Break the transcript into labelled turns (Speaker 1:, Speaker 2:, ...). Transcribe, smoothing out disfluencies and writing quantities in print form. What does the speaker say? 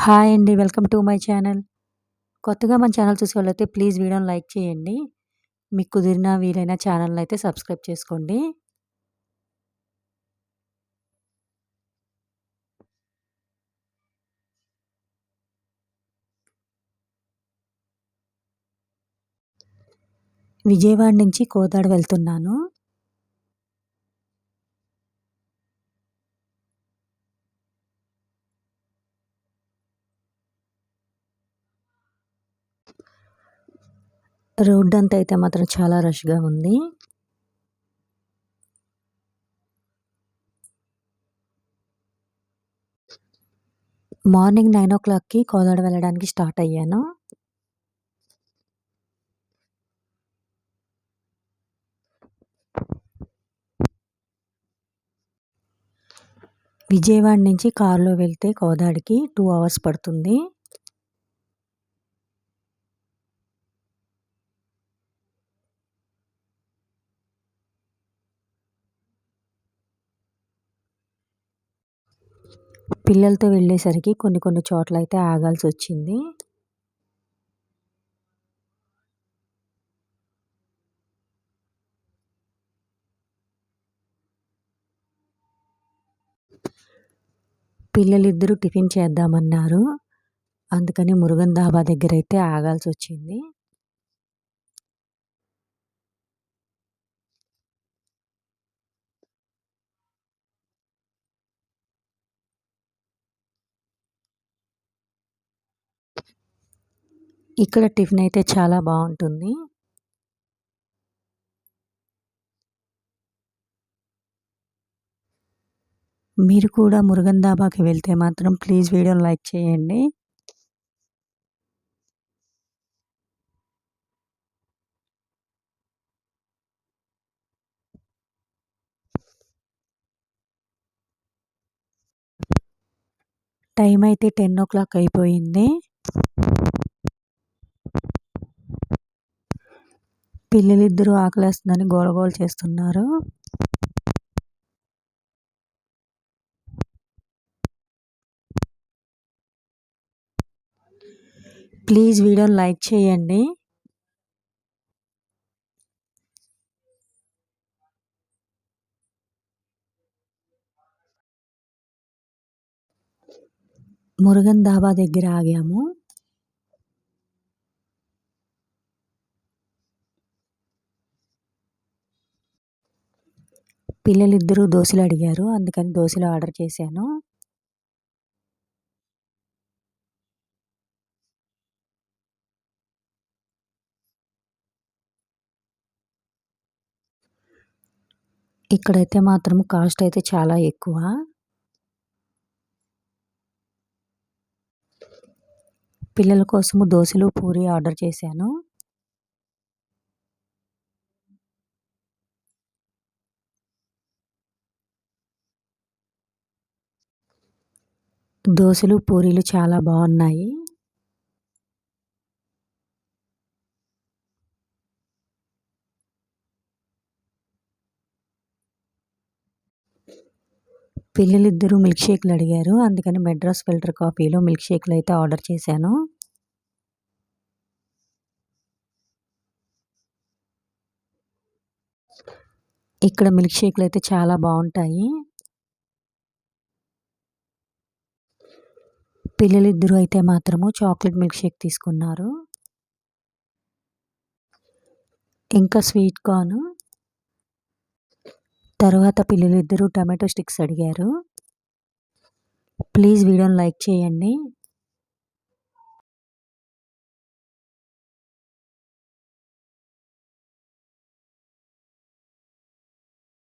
Speaker 1: Hi అండి. Welcome to my channel. కొత్తగా మన ఛానల్ చూసేవాళ్ళైతే ప్లీజ్ వీడియోని లైక్ చేయండి. మీకు కుదిరిన వీలైన ఛానల్‌ని అయితే సబ్స్క్రైబ్ చేసుకోండి. విజయవాడ నుంచి కోదాడ వెళ్తున్నాను. రోడ్డంతా అయితే మాత్రం చాలా రష్‌గా ఉంది. మార్నింగ్ 9:00కి కోదాడ వెళ్ళడానికి స్టార్ట్ అయ్యాను. విజయవాడ నుంచి కారులో వెళ్తే కోదాడికి 2 అవర్స్ పడుతుంది. పిల్లలతో వెళ్ళేసరికి కొన్ని చోట్లయితే ఆగాల్సొచ్చింది. పిల్లలిద్దరూ టిఫిన్ చేద్దామన్నారు. అందుకని మురుగన్ ధాబా దగ్గరైతే ఆగాల్సొచ్చింది. ఇక్కడ టిఫిన్ అయితే చాలా బావుంటుంది. మీరు కూడా మురుగన్ ధాబాకి వెళ్తే మాత్రం ప్లీజ్ వీడియోని లైక్ చేయండి. టైం అయితే 10:00 అయిపోయింది. పిల్లలిద్దరూ ఆకలేస్తుందని గోల చేస్తున్నారు. ప్లీజ్ వీడియోని లైక్ చేయండి. మురుగన్ ధాబా దగ్గర ఆగాము. పిల్లలిద్దరూ దోసెలు అడిగారు. అందుకని దోసెలు ఆర్డర్ చేశాను. ఇక్కడైతే మాత్రం కాస్ట్ అయితే చాలా ఎక్కువ. పిల్లల కోసము దోసెలు, పూరి ఆర్డర్ చేశాను. దోసెలు, పూరీలు చాలా బావున్నాయి. పిల్లలిద్దరూ మిల్క్ షేక్‌లు అడిగారు. అందుకని మెడ్రాస్ ఫిల్టర్ కాఫీలో మిల్క్ షేక్‌లు అయితే ఆర్డర్ చేశాను. ఇక్కడ మిల్క్ షేక్‌లు అయితే చాలా బావుంటాయి. పిల్లలిద్దరూ అయితే మాత్రము చాక్లెట్ మిల్క్ షేక్ తీసుకున్నారు. ఇంకా స్వీట్ కార్న్. తర్వాత పిల్లలిద్దరూ టమాటో స్టిక్స్ అడిగారు. ప్లీజ్ వీడియోని లైక్ చేయండి.